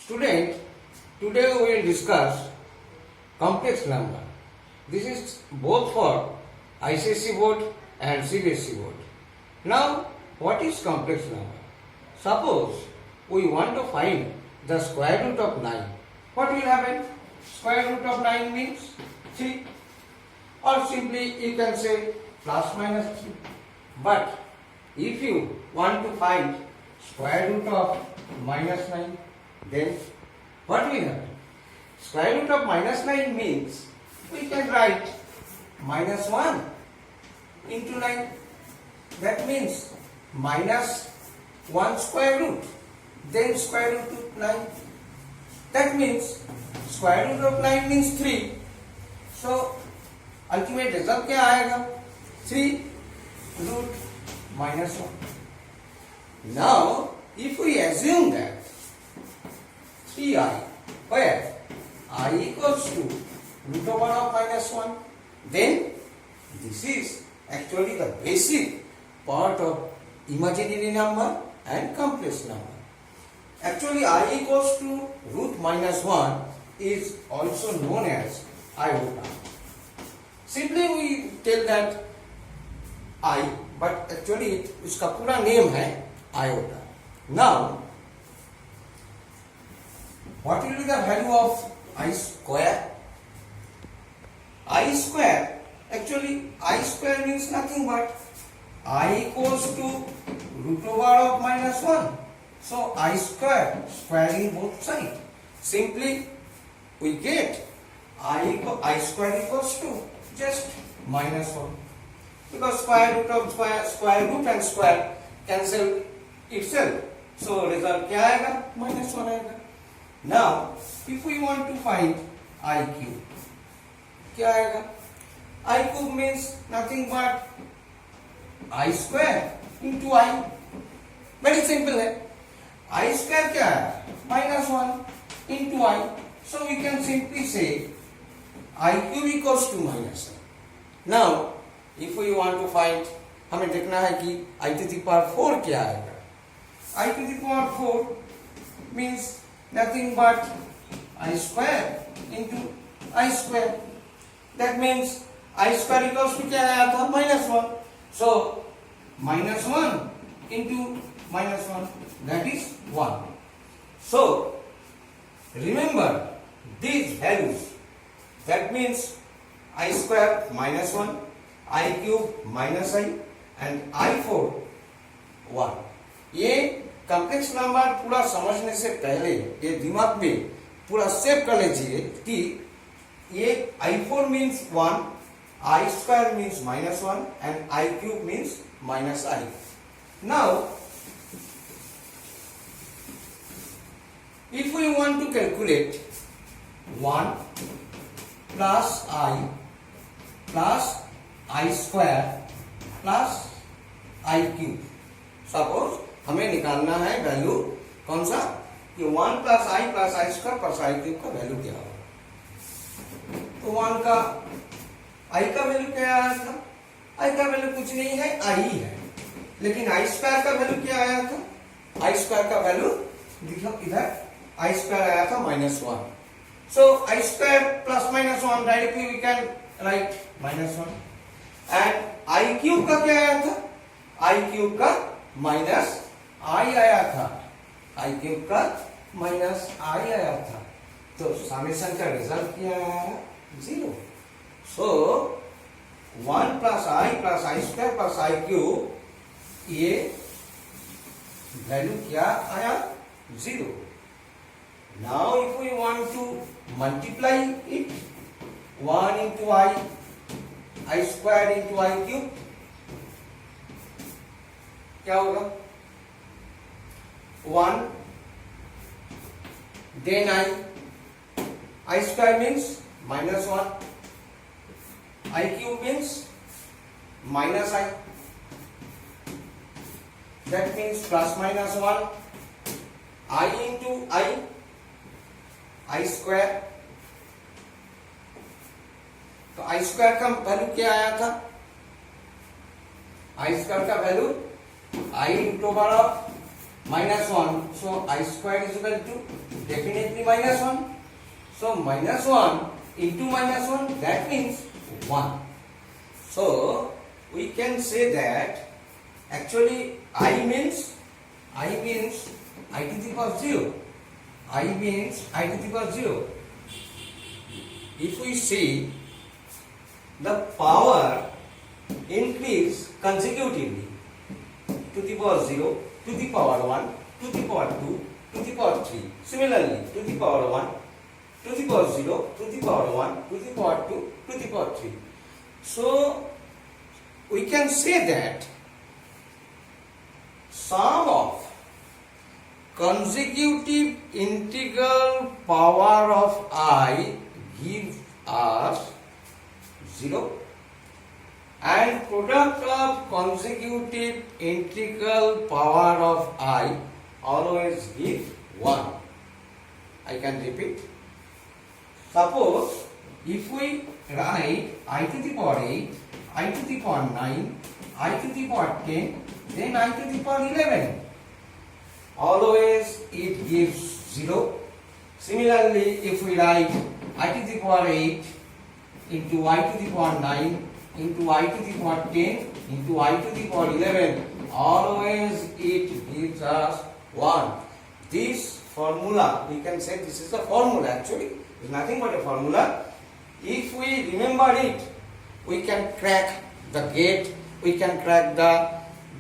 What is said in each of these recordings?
Student, today we will discuss complex number. This is both for ICSE board and CBSE board. Now, what is complex number? Suppose we want to find the square root of 9. What will happen? Square root of 9 means 3. Or simply you can say plus minus 3. But if you want to find square root of minus 9, then what will happen? Square root of minus 9 means we can write minus 1 into 9. That means minus 1 square root, then square root of 9. That means square root of 9 means 3. So ultimate result क्या आएगा? 3 root minus 1. Now if we assume that 3i, where I equals to root over of minus 1, then this is actually the basic part of imaginary number and complex number. Actually I equals to root minus 1 is also known as iota. Simply we tell that I, but actually इसका पूरा name है iota. Now what will be the value of I square? I square, actually I square means nothing but I equals to root over of minus 1. So I square, squaring both sides. Simply we get I square equals to just minus 1. Because square root of square root and square cancel itself. So result क्या आएगा? minus 1 आएगा. Now, if we want to find I cube, क्या आएगा? I cube means nothing but I square into I. Very simple है. I square क्या है? minus 1 into I. So we can simply say I cube equals to minus 1. Now, if we want to find, हमें देखना है कि I to the power 4 क्या आएगा? I to the power 4 means nothing but I square into I square. That means I square equals to क्या आया था? minus 1. So minus 1 into minus 1, that is 1. So remember these values. That means I square minus 1, I cube minus I and I4 1. ये complex number पूरा समझने से पहले ये दिमाग में पूरा सेव कर लीजिए कि ये I4 means 1, I square means minus 1 and I cube means minus I. Now if we want to calculate 1 plus I square plus I cube, suppose हमें निकालना है वैल्यू कौन सा कि 1 plus i square plus i cube का value क्या होगा. तो 1 का आई का वैल्यू क्या आया था? आई का वैल्यू कुछ नहीं है, आई ही है. लेकिन आई स्क्वायर का वैल्यू क्या आया था? आई स्क्वायर का वैल्यू देखो इधर आई स्क्वायर आया था minus 1. So i square plus minus 1 directly we can write minus 1. And i cube का क्या आया था? आई क्यूब का माइनस आई आया था. आई क्यूब का माइनस आई आया था. तो समेशन का रिजल्ट क्या आया? 0. So 1 plus i square plus i cube, ये वैल्यू क्या आया? 0. Now if we want to multiply it, 1 into i square into i cube क्या होगा? 1 then I square means minus 1, I cube means minus I, that means plus minus 1, I into I square. तो I square का value क्या आया था? I square का value I into minus 1. So I square is equal to definitely minus 1. So minus 1 into minus 1, that means 1. So we can say that actually I means I to the power 0. I means I to the power 0. If we see the power increase consecutively to the power 0, to the power 1, to the power 2, to the power 3. Similarly, to the power 1, to the power 0, to the power 1, to the power 2, to the power 3. So, we can say that sum of consecutive integral power of I gives us 0 and product of consecutive integral power of I always gives 1. I can repeat. Suppose if we write I to the power 8, I to the power 9, I to the power 10, then I to the power 11. Always it gives 0. Similarly, if we write I to the power 8 into I to the power 9 into I to the power 10 into I to the power 11, always it gives us 1. This formula, we can say this is a formula actually. It is nothing but a formula. If we remember it, we can crack the gate, we can crack the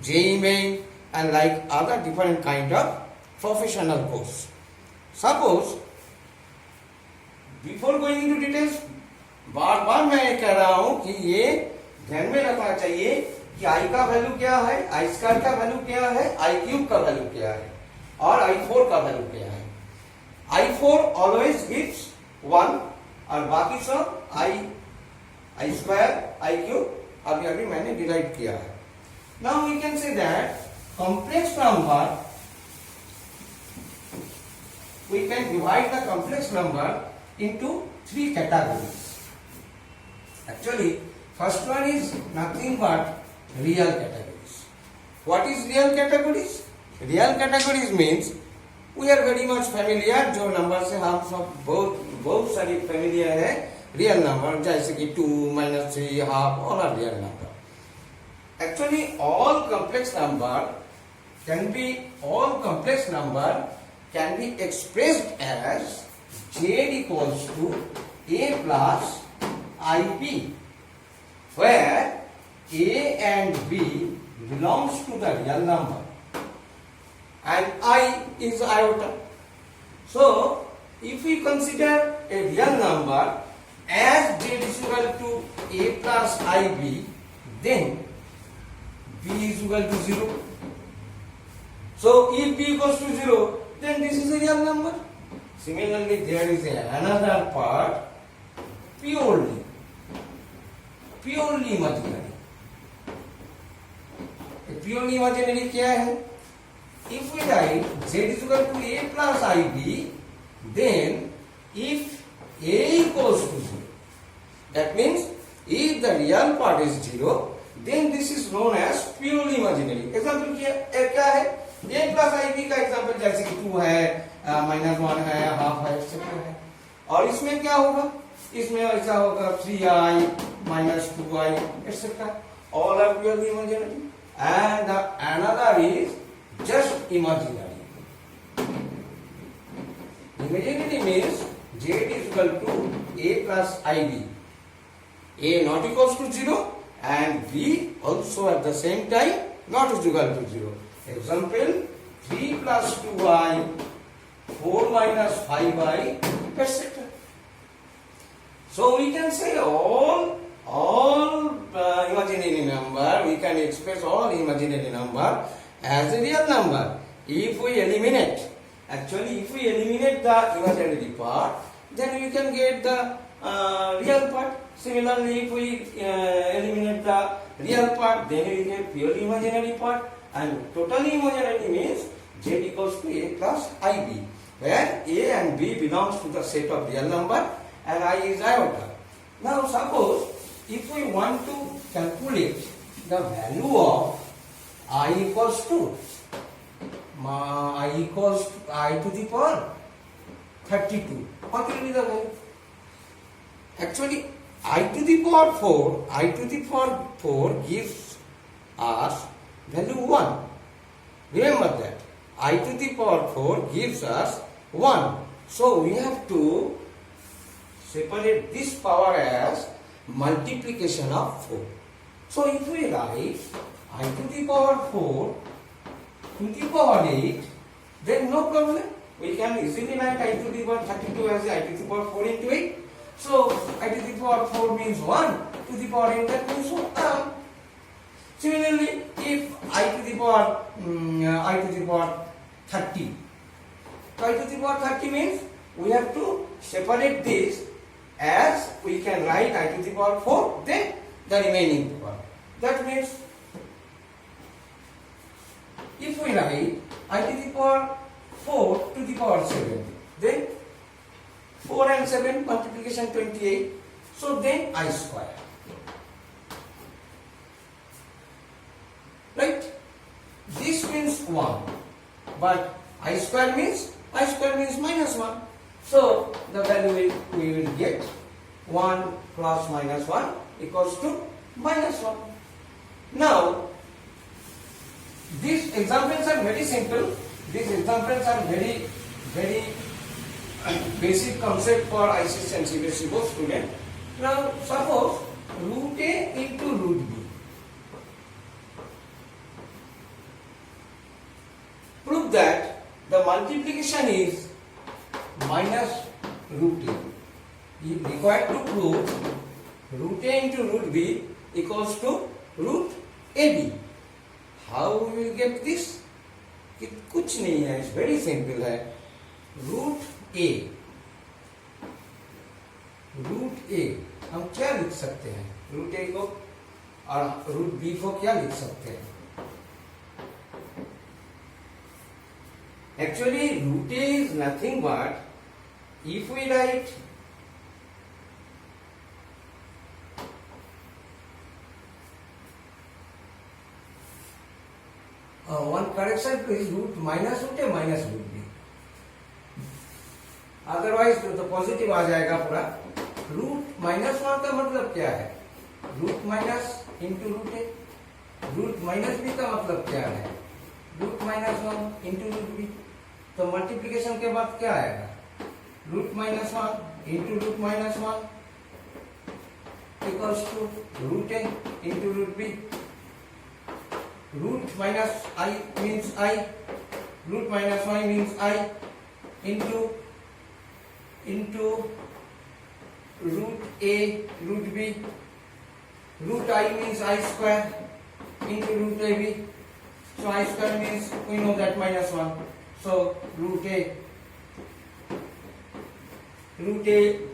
JEE Main and like other different kind of professional course. Suppose before going into details, बार बार मैं कह रहा हूं कि ये ध्यान में रखना चाहिए कि I का वैल्यू क्या है, I स्क्वायर का वैल्यू क्या है, I क्यूब का वैल्यू क्या है और I4 का वैल्यू क्या है. I4 always gives 1 और बाकी सब I स्क्वायर, I क्यूब अभी अभी मैंने डिराइव किया है. Now we can say that complex number, we can divide the complex number into 3 categories. Actually, first one is nothing but real categories. What is real categories? Real categories means we are very much familiar. जो number से हम सब बहुत सारी familiar है. Real number जैसे कि 2, -3, half, all are real number. Actually, all complex number can be expressed as Z equals to A plus IB, where A and B belongs to the real number and I is iota. So, if we consider a real number as Z is equal to A plus IB, then B is equal to 0. So, if B equals to 0, then this is a real number. Similarly, there is another part purely imaginary. Purely imaginary क्या है? If we write Z is equal to A plus IB, then if A equals to 0, that means if the real part is 0, then this is known as purely imaginary. Example क्या है? A plus IB का example जैसे कि 2 है, -1 है, half है, etc. है. और इसमें क्या होगा? इसमें ऐसा होगा 3i minus 2i etc. All are purely imaginary. And another is just imaginary. Imaginary means Z is equal to A plus IB. A not equals to 0 and B also at the same time not is equal to 0. Example 3 plus 2i, 4 minus 5i, etc. So we can say all imaginary number, we can express all imaginary number as a real number. If we eliminate the imaginary part, then we can get the real part. Similarly, if we eliminate the real part, then we get purely imaginary part. And totally imaginary means Z equals to A plus IB, where A and B belongs to the set of real number and I is iota. Now suppose if we want to calculate the value of I equals to I equals to I to the power 32. What will be the value? Actually, I to the power 4 gives us value 1. Remember that. I to the power 4 gives us 1. So we have to separate this power as multiplication of 4. So if we write I to the power 4 to the power 8, then no problem. We can easily write I to the power 32 as I to the power 4 into 8. So I to the power 4 means 1, to the power 8 that means 1. Similarly, if I to the power 30, so I to the power 30 means we have to separate this as we can write I to the power 4, then the remaining power. That means if we write I to the power 4 to the power 7, then 4 and 7 multiplication 28, so then I square. Right? This means 1, but I square means minus 1. So the value we will get 1 plus minus 1 equals to minus 1. Now, these examples are very simple. These examples are very basic concept for ICSE and CBSE both students. Now, suppose root A into root B. Prove that the multiplication is minus root A. You required to prove root A into root B equals to root AB. How we will get this? कि कुछ नहीं है, it's very simple है. Root ए हम क्या लिख सकते हैं? रूट ए को और रूट बी को क्या लिख सकते हैं? Actually, root A is nothing but if we write one correction is root minus root A minus root B. Otherwise तो पॉजिटिव आ जाएगा पूरा. रूट माइनस 1 का मतलब क्या है? Root minus into root A. Root minus B का मतलब क्या है? Root minus 1 into root B. तो मल्टीप्लीकेशन के बाद क्या आएगा? Root minus 1 into root minus 1 equals to root A into root B. Root minus I means I, root minus y means I into root A, root B. Root I means I square into root AB. So I square means we know that minus 1. So root A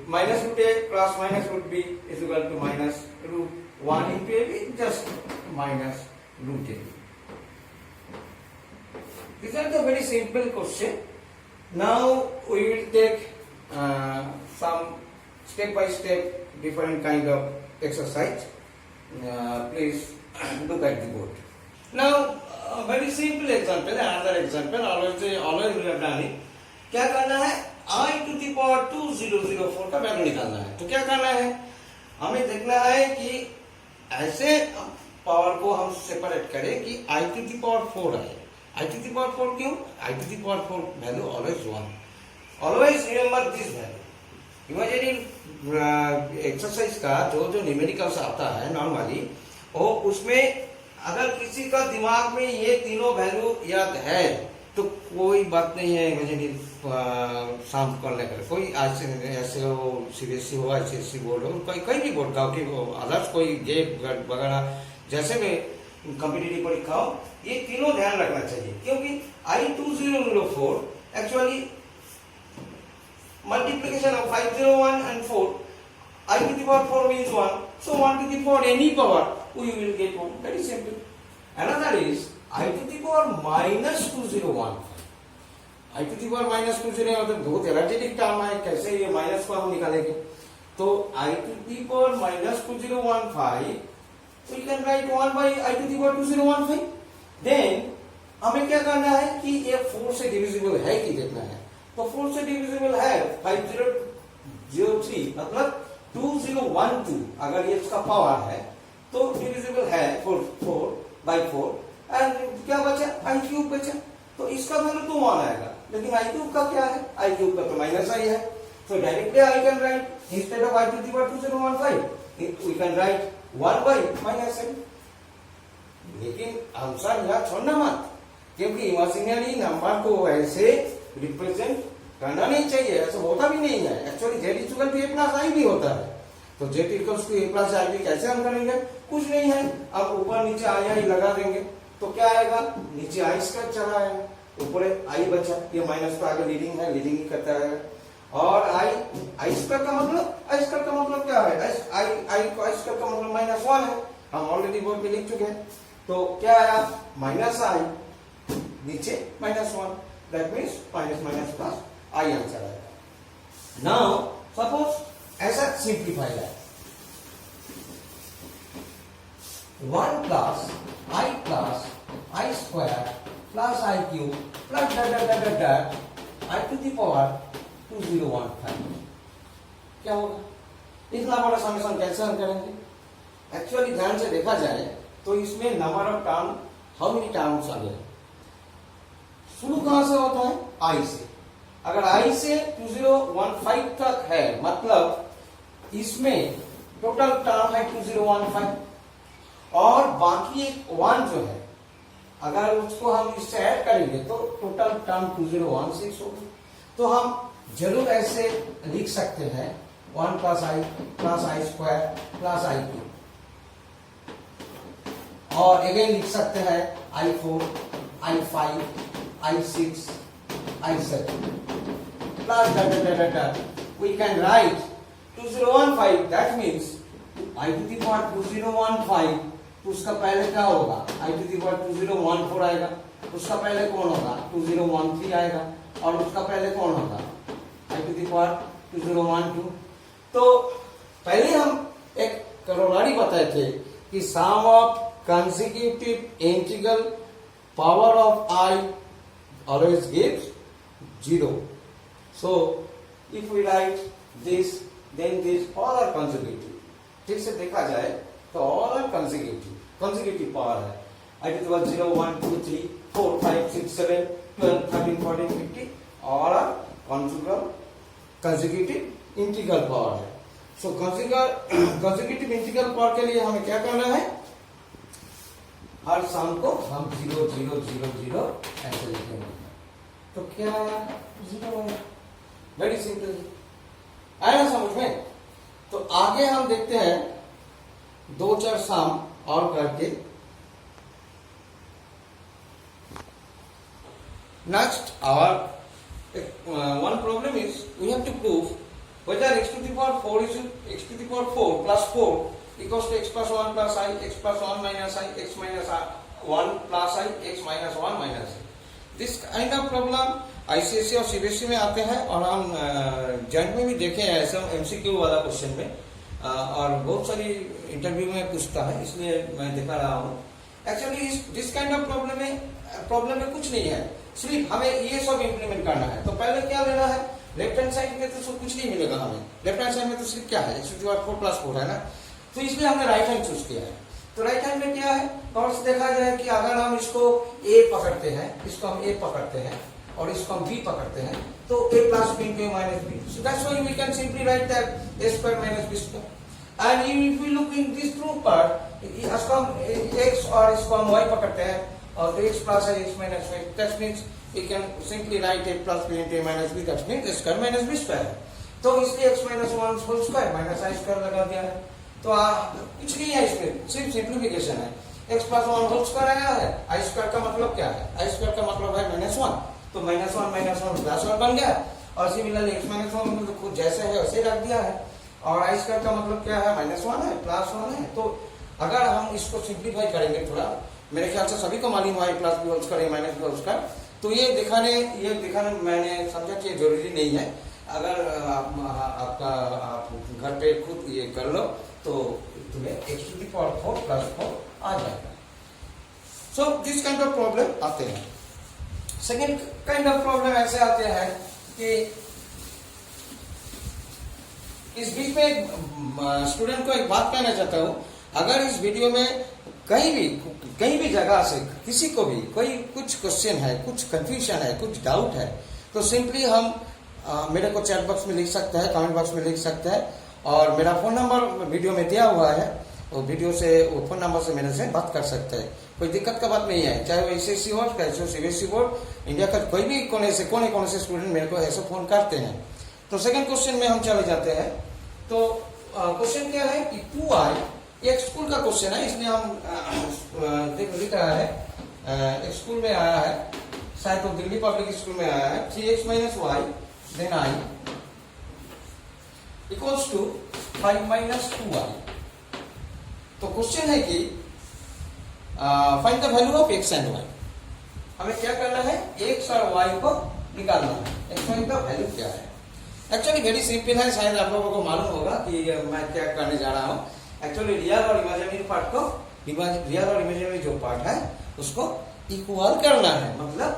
minus root A plus minus root B is equal to minus root 1 into AB, just minus root A. These are the very simple question. Now we will take some step by step different kind of exercise. Please look at the board. Now very simple example, another example. Always we have done it. क्या करना है? I to the power 2004 का value निकालना है. तो क्या करना है? हमें देखना है कि ऐसे पावर को हम सेपरेट करें कि I to the power 4 आए. I to the power 4 क्यों? I to the power 4 value always 1. Always remember this value. Imaginary exercise का जो न्यूमेरिकल्स आता है नॉर्मली, वो उसमें अगर किसी का दिमाग में ये तीनों वैल्यू याद है तो कोई बात नहीं है. इमेजिनरी शाम करने का कोई ऐसे हो, सीबीएसई हो, आईसीएसई बोर्ड हो, कोई भी बोर्ड का अदर्स कोई गेट वगैरह जैसे में कॉम्पिटिटिव परीक्षा हो, ये तीनों ध्यान रखना चाहिए. क्योंकि I2004 actually multiplication of 501 and 4, I to the power 4 means 1, so 1 to the power any power we will get 1. Very simple. Another is I to the power minus 201. I to the power minus 201 मतलब बहुत allergic term है, कैसे ये minus को हम निकालेंगे? तो I to the power minus 2015, so you can write 1 by I to the power 2015. Then हमें क्या करना है कि ये 4 से डिविजिबल है कि देखना है। तो 4 से डिविजिबल है 5003 मतलब 2012, अगर ये इसका पावर है तो डिविजिबल है 4 एंड क्या बचा, आई क्यूब बचा। तो इसका वैल्यू तो 1 आएगा, लेकिन आई क्यूब का क्या है, आई क्यूब का तो माइनस आई है। तो directly I can write instead of i to the power 2015 we can write 1 by -n। लेकिन आंसर यहाँ छोड़ना मत, क्योंकि इमेजिनरी नंबर को ऐसे रिप्रेजेंट करना नहीं चाहिए, ऐसा होता भी नहीं है। Actually z equal to a plus i भी होता है। तो z equal to a plus i भी कैसे हम करेंगे, कुछ नहीं है, अब ऊपर नीचे आई लगा देंगे तो क्या आएगा, नीचे आई स्क्वायर चला आएगा, ऊपर आई बचा, ये माइनस तो आगे लीडिंग है, लीडिंग ही करता है। और आई स्क्वायर का मतलब क्या है, आई स्क्वायर का मतलब -1 है, हम ऑलरेडी बोर्ड पे लिख चुके हैं। तो क्या आया, -i नीचे -1, that means minus plus i answer आएगा। नाउ सपोज ऐसा सिंप्लीफाई है, 1 plus i square plus i cube plus i to the power 2015, क्या होगा, इतना बड़ा समीकरण कैसे हम करेंगे। एक्चुअली ध्यान से देखा जाए तो इसमें number of term, how many terms आ गए, शुरू कहां से होता है, आई से। अगर आई से 2015 तक है मतलब इसमें टोटल टर्म है 2015, और बाकी एक 1 जो है अगर उसको हम इससे ऐड करेंगे तो टोटल टर्म 2016 होगी। तो हम जरूर ऐसे लिख सकते हैं 1 plus i square plus i cube, और अगेन लिख सकते हैं i4, i5, i6, i7 plus we can write 2015, that means I to the power 2015, तो उसका पहले क्या होगा, I to the power 2014 आएगा, उसका पहले कौन होगा 2013 आएगा, और उसका पहले कौन होगा I to the power 2012। तो पहले हम एक करोड़ारी बताए थे कि सम of consecutive integral power of I always gives 0. So if we write this, then this, all are consecutive। ठीक से देखा जाए तो all are consecutive power है। I to the power 0, 1, 2, 3, 4, 5, 6, 7, 12, 13, 14, 15, all are consecutive integral power है। So consecutive integral power के लिए हमें क्या करना है, हर सम को हम 0, 0, 0, 0 ऐसे लिखेंगे, तो क्या 0 है, वेरी सिंपल, आया ना समझ में। तो आगे हम देखते हैं 2-4 सम और करके। Next our one problem is we have to prove whether x to the power 4 is x to the power 4 plus 4 equals to x plus 1 plus I, x plus 1 minus I, x minus 1 plus I, x minus 1 minus I। This kind of problem ICSE और CBSE में आते हैं, और हम gent में भी देखे हैं ऐसा MCQ वाला क्वेश्चन में, और बहुत सारी इंटरव्यू में पूछता है, इसलिए मैं दिखा रहा हूँ। Actually this kind of problem में कुछ नहीं है, सिर्फ हमें ये सब इम्प्लीमेंट करना है। तो पहले क्या लेना है, लेफ्ट हैंड साइड में तो कुछ नहीं मिलेगा हमें, लेफ्ट हैंड साइड में तो सिर्फ क्या है, 4 प्लस 4 है ना, तो इसलिए हमने राइट हैंड चूज किया है। तो राइट हैंड में क्या है, और देखा जाए कि अगर हम इसको a पकड़ते हैं, इसको हम a पकड़ते हैं और इसको हम b पकड़ते हैं, तो a plus b into a minus b, so that's why we can simply write that a square minus b square। and if we look in this true part, इसको हम x और इसको हम y पकड़ते हैं, और तो x plus x minus y, that means we can simply write a plus b into a minus b, that means a square minus b square। तो इसलिए x minus 1 whole square minus I square लगा दिया है। तो कुछ नहीं है इसमें, सिर्फ सिंप्लीफिकेशन है। x plus 1 whole square आया है, I square का मतलब क्या है, I square का मतलब है -1, तो -1 प्लस 1 बन गया, और सिमिलरली x minus 1 मतलब खुद जैसे है वैसे रख दिया है, और I square का मतलब क्या है, -1 है प्लस 1 है। तो अगर हम इसको सिंप्लीफाई करेंगे थोड़ा, मेरे ख्याल से सभी को मालूम है plus b whole square minus b whole square, तो ये दिखाने मैंने समझा कि जरूरी नहीं है। अगर आप घर पे खुद ये कर लो तो तुम्हें x to the power 4 plus 4 आ जाएगा। So this kind of problem आते हैं। सेकेंड काइंड ऑफ प्रॉब्लम ऐसे आते हैं कि इस बीच में स्टूडेंट को एक बात कहना चाहता हूं, अगर इस वीडियो में कहीं भी जगह से किसी को भी कोई कुछ क्वेश्चन है, कुछ कंफ्यूजन है, कुछ डाउट है, तो सिंपली हम मेरे को चैट बॉक्स में लिख सकते हैं, कमेंट बॉक्स में लिख सकते हैं, और मेरा फोन नंबर वीडियो में दिया हुआ है, वो वीडियो से वो फोन नंबर से मेरे से बात कर सकते हैं। कोई दिक्कत का बात नहीं है, चाहे वो एसएससी बोर्ड, चाहे सीबीएसई बोर्ड, इंडिया का कोई भी कोने से स्टूडेंट मेरे को ऐसे फोन करते हैं। तो सेकंड क्वेश्चन में हम चले जाते हैं। तो क्वेश्चन क्या है कि 2i, एक स्कूल का क्वेश्चन है, इसमें हम लिख रहा है, एक स्कूल में आया है, शायद तो दिल्ली पब्लिक स्कूल में आया है, 3x minus y then i equals to 5 minus 2i। तो क्वेश्चन है कि find the value of x and y। हमें क्या करना है, x और y को निकालना है, x y का वैल्यू क्या है। एक्चुअली वेरी सिंपल है, शायद आप लोगों को मालूम होगा कि मैं क्या करने जा रहा हूँ। एक्चुअली रियल और इमेजिनरी पार्ट को, रियल और इमेजिनरी जो पार्ट है उसको इक्वल करना है, मतलब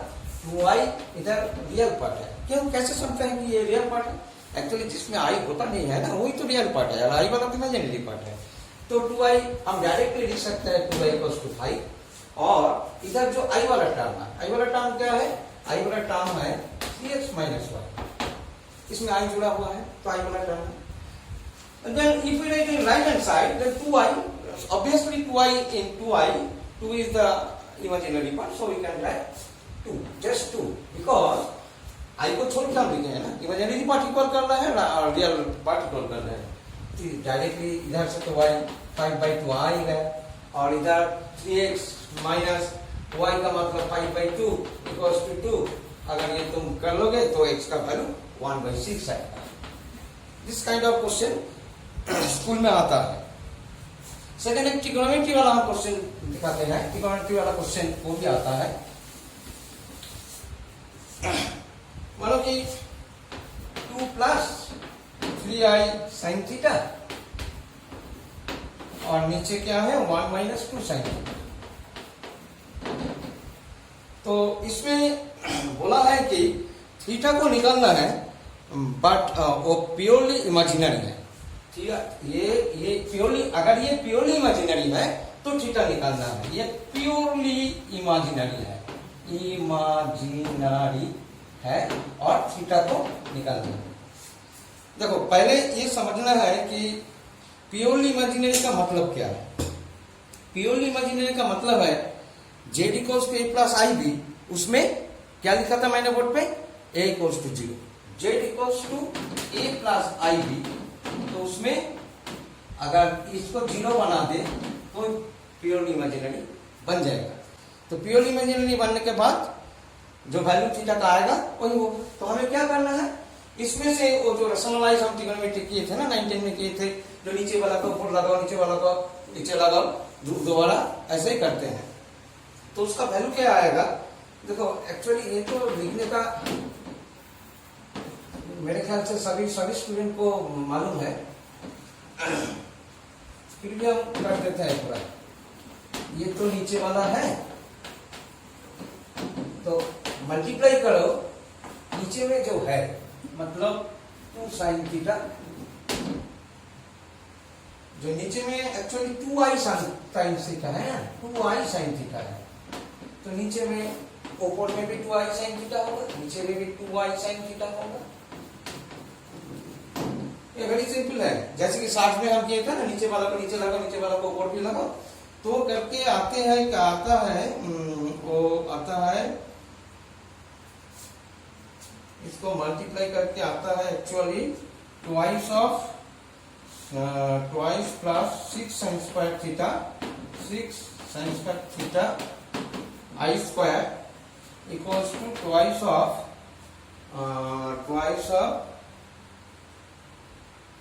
2i इधर रियल पार्ट है। क्यों, कैसे समझते हैं कि ये रियल पार्ट है? एक्चुअली जिसमें i होता नहीं है ना, वही तो रियल पार्ट है, और i वाला तो इमेजिनरी पार्ट है। तो 2i हम डायरेक्टली लिख सकते हैं 2i इक्वल्स टू 5, और इधर जो i वाला टर्म है, i वाला टर्म क्या है, i वाला टर्म है 3x माइनस वाई, इसमें i जुड़ा हुआ है तो i वाला टर्म है। And then if we write in right hand side, then 2i, obviously 2i in 2i, 2 is the imaginary part, so we can write 2, just 2, because i को छोड़ के हम लिखे हैं ना, इमेजिनरी पार्ट इक्वल करना है और रियल पार्ट इक्वल करना है। डायरेक्टली इधर से तो y 5/2 आएगा, और इधर 3x माइनस y का मतलब 5/2 इक्वल्स टू 2। अगर ये तुम कर लोगे तो x का वैल्यू 1/6 आएगा। This kind of question school में आता है। सेकेंड एक ट्रिग्नोमेट्री वाला हम क्वेश्चन दिखाते हैं। ट्रिग्नोमेट्री वाला क्वेश्चन वो भी आता है। मानो कि 2 प्लस 3i साइन थीटा, और नीचे क्या है 1 माइनस 2 साइन थीटा। तो इसमें बोला है कि थीटा को निकालना है, बट वो प्योरली इमेजिनरी है। ठीक है, ये प्योरली, अगर ये प्योरली इमेजिनरी है तो थीटा निकालना है, ये प्योरली इमेजिनरी है और थीटा को निकालना है। देखो पहले ये समझना है कि प्योरली इमेजिनरी का मतलब क्या है। प्योरली इमेजिनरी का मतलब है z equals to a plus i b, उसमें क्या लिखा था मैंने बोर्ड पे, a equals to 0, z equals to a plus i b, तो उसमें अगर इसको 0 बना दे तो प्योरली इमेजिनरी बन जाएगा। तो प्योरली इमेजिनरी बनने के बाद जो वैल्यू थीटा का आएगा वही होगा। तो हमें क्या करना है, इसमें से वो जो रैशनलाइज हम ट्रिग्नोमेट्री किए थे ना 19 में किए थे, जो नीचे वाला को ऊपर लगाओ, नीचे वाला को नीचे लगाओ, दोबारा ऐसे ही करते हैं। तो उसका वैल्यू क्या आएगा, देखो एक्चुअली ये तो लिखने का मेरे ख्याल से सभी स्टूडेंट को मालूम है, फिर भी हम कर देते हैं एक बार। ये तो नीचे वाला है, तो मल्टीप्लाई करो नीचे में जो है, मतलब 2 साइन थीटा, जो नीचे में एक्चुअली 2i साइन थीटा है ना, 2i साइन थीटा है। तो नीचे में, ऊपर में भी 2i साइन थीटा होगा, नीचे में भी 2i साइन थीटा होगा। ये वेरी सिंपल है, जैसे कि 60 में हम किए थे ना, नीचे वाला को नीचे लगाओ, नीचे वाला को ऊपर भी लगाओ। तो करके आते हैं, क्या आता है, वो आता है, इसको मल्टीप्लाई करके आता है actually twice plus 6 sine square theta, 6 sine square theta i square equals to twice of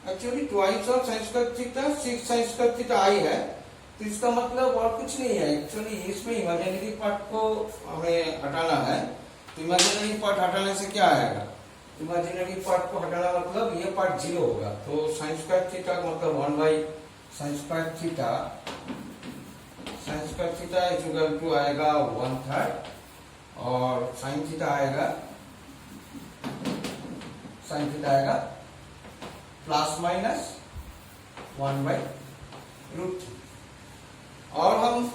actually twice of sine square theta 6 sine square theta i है। तो इसका मतलब और कुछ नहीं है, एक्चुअली इसमें इमेजिनरी पार्ट को हमें हटाना है। तो इमेजिनरी पार्ट हटाने से क्या आएगा, इमेजिनरी पार्ट को हटाना मतलब ये पार्ट 0 होगा। तो साइन स्क्वायर थीटा का मतलब 1 by sine square theta is equal to आएगा 1/3 और साइन थीटा आएगा प्लस माइनस 1/√3। और हम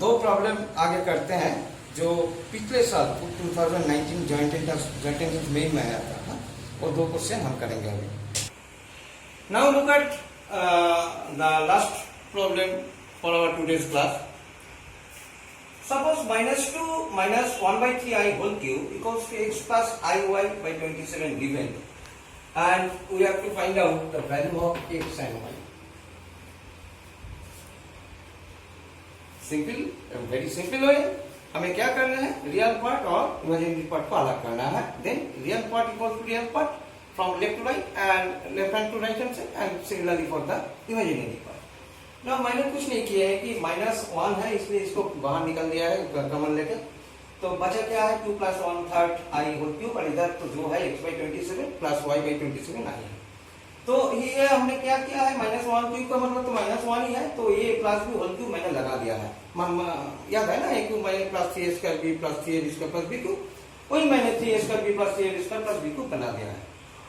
दो प्रॉब्लम आगे करते हैं जो पिछले साल 2019 जॉइंट एंट्रेंस मेन में आया था, और दो क्वेश्चन हम करेंगे अभी। Now look at the last problem for our today's class. Suppose -2 minus 1/3i whole cube equals to x plus iy by 27 given, and we have to find out the value of x and y. Simple, very simple है। हमें क्या करना है, real part और imaginary part को अलग करना है। Then real part equal to real part from left to right and left hand to right hand side, and similarly for the imaginary part. ना मैंने कुछ नहीं किया है कि -1 है इसलिए इसको बाहर निकल दिया है कॉमन लेके, तो बचा क्या है 2 + 1/3 i होल क्यूब, और इधर तो जो है x/27 प्लस y/27 आई है। तो ये हमने क्या किया है, -1 क्यूब का मतलब तो -1 ही है, तो ये प्लस b होल क्यूब मैंने लगा दिया है। याद है ना, एक मैंने plus 3a² plus 3ab² plus b cube, वही मैंने 3a² plus 3ab² plus b cube बना दिया है।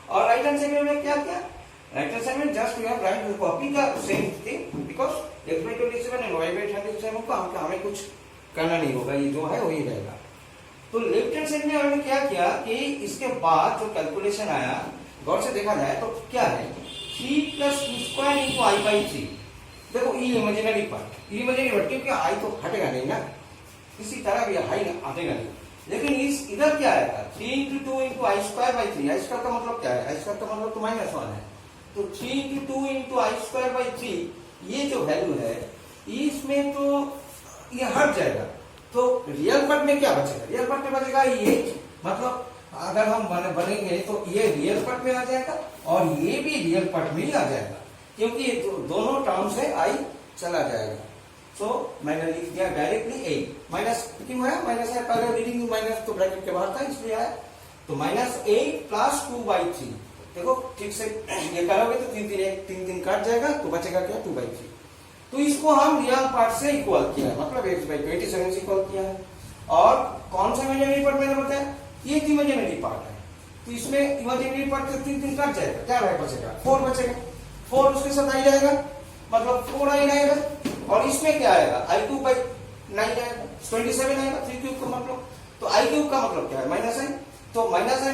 और राइट हैंड साइड में क्या किया, राइट हैंड साइड में just we have right copy का same thing, because x/27 and y/27 को हमें कुछ करना नहीं होगा, ये जो है वही रहेगा। तो लेफ्ट हैंड साइड में हमने क्या किया कि इसके बाद जो कैलकुलेशन आया, गौर से देखा जाए तो क्या है, 3 + 2² × i/3। देखो ये इमेजिनरी पार्ट, क्योंकि i तो हटेगा नहीं ना, इसी तरह भी i हटेगा नहीं, लेकिन इस इधर क्या आएगा 3 × 2 × i²/3। i² का मतलब क्या है, i² का मतलब तो -1 है, तो 3 × 2 × i²/3 ये जो वैल्यू है इसमें तो ये हट जाएगा। तो रियल पार्ट में क्या बचेगा, रियल पार्ट में बचेगा ये, मतलब अगर हम बनेंगे तो ये रियल पार्ट में आ जाएगा और ये भी रियल पार्ट में ही आ जाएगा, क्योंकि ये दोनों टर्म से आई चला जाएगा। तो मैंने लिख दिया डायरेक्टली a, माइनस क्यों है, माइनस है, पहले रीडिंग माइनस तो ब्रैकेट के बाहर था इसलिए आया, तो -a + 2/3। देखो ठीक से ये करोगे तो 3 काट जाएगा, तो बचेगा क्या 2/3। तो इसको हम रियल पार्ट से इक्वल किया है, मतलब x/27 से इक्वल किया है। और कौन सा इमेजिनरी पार्ट मैंने बताया, ये इमेजिनरी पार्ट है, तो इसमें इमेजिनरी पार्ट से 3 काट जाएगा, क्या बचेगा 4 बचेगा, 4 उसके साथ आई जाएगा, मतलब 4i रहेगा। और इसमें क्या आएगा, i/9 आएगा, 27 आएगा 3 क्यूब का मतलब, तो i³ का मतलब क्या है -i, तो -i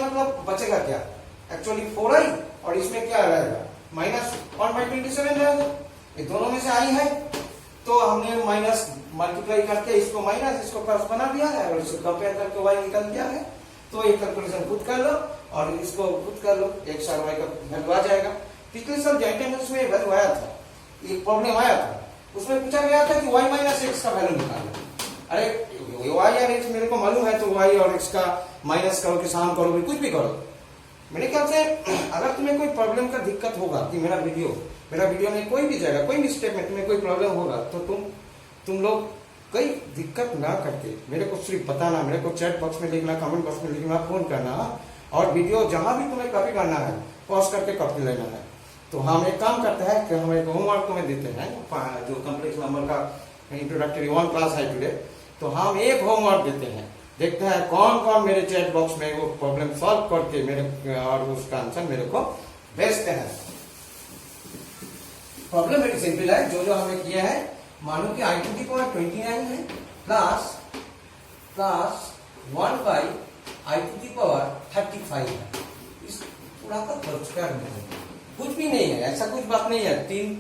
मतलब बचेगा क्या, एक्चुअली 4i, और इसमें क्या रहेगा -1/27 रहेगा, ये दोनों में से आई है, तो हमने माइनस मल्टीप्लाई करके इसको माइनस इसको प्लस बना दिया है, और इसको कंपेयर करके y निकल गया है। तो ये कैलकुलेशन खुद कर लो और इसको खुद कर लो, x और y का वैल्यू आ जाएगा। पिछले साल जॉइंट एंट्रेंस में वैल्यू आया था, एक प्रॉब्लम आया था, उसमें पूछा गया था कि y - x का वैल्यू निकालो। अरे y और x मेरे को मालूम है, तो y और x का माइनस करो कि सम करो, कुछ भी करो। मेरे ख्याल से अगर तुम्हें कोई प्रॉब्लम का दिक्कत होगा कि मेरा वीडियो में कोई भी जगह कोई मिस्टेक में तुम्हें कोई प्रॉब्लम होगा, तो तुम लोग कोई दिक्कत ना करके मेरे को सिर्फ बताना, मेरे को चैट बॉक्स में लिखना, कमेंट बॉक्स में लिखना, फोन करना, और वीडियो जहां भी तुम्हें कॉपी करना है पॉज करके कॉपी लेना है। तो हम एक काम करते हैं कि हम एक होमवर्क तुम्हें देते हैं, जो कम्प्लेक्स नंबर का इंट्रोडक्टरी 1 क्लास है टुडे, तो हम एक होमवर्क देते हैं, देखते हैं कौन कौन मेरे चैट बॉक्स में वो प्रॉब्लम सॉल्व करके मेरे और उसका आंसर मेरे को भेजते हैं। प्रॉब्लम वेरी सिंपल है, जो हमें किया है, मानो कि i⁴ है प्लस 1/i⁵ है। इस पूरा का परिष्कार नहीं, कुछ भी नहीं है, ऐसा कुछ बात नहीं है, 3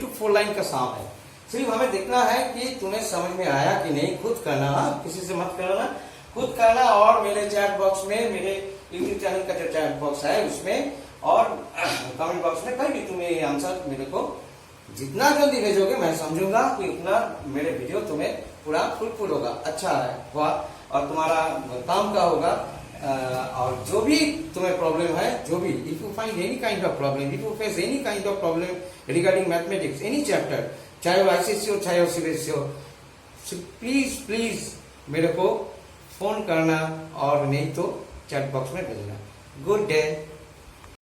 to 4 लाइन का सम है। सिर्फ हमें देखना है कि तुम्हें समझ में आया कि नहीं, खुद करना, किसी से मत करना, खुद करना। और मेरे चैट बॉक्स में, मेरे यूट्यूब चैनल का जो चैट बॉक्स है उसमें और कमेंट बॉक्स में कहीं भी तुम्हें आंसर मेरे को जितना जल्दी भेजोगे मैं समझूंगा कि उतना मेरे वीडियो तुम्हें पूरा फुलफिल होगा, अच्छा हुआ और तुम्हारा काम का होगा। और जो भी तुम्हें प्रॉब्लम है, जो भी, if you find any kind of problem, if you face any kind of problem regarding mathematics, any chapter, चाहे वो ICSE हो चाहे वो CBSE हो, प्लीज मेरे को फोन करना और नहीं तो चैट बॉक्स में भेजना। Good day.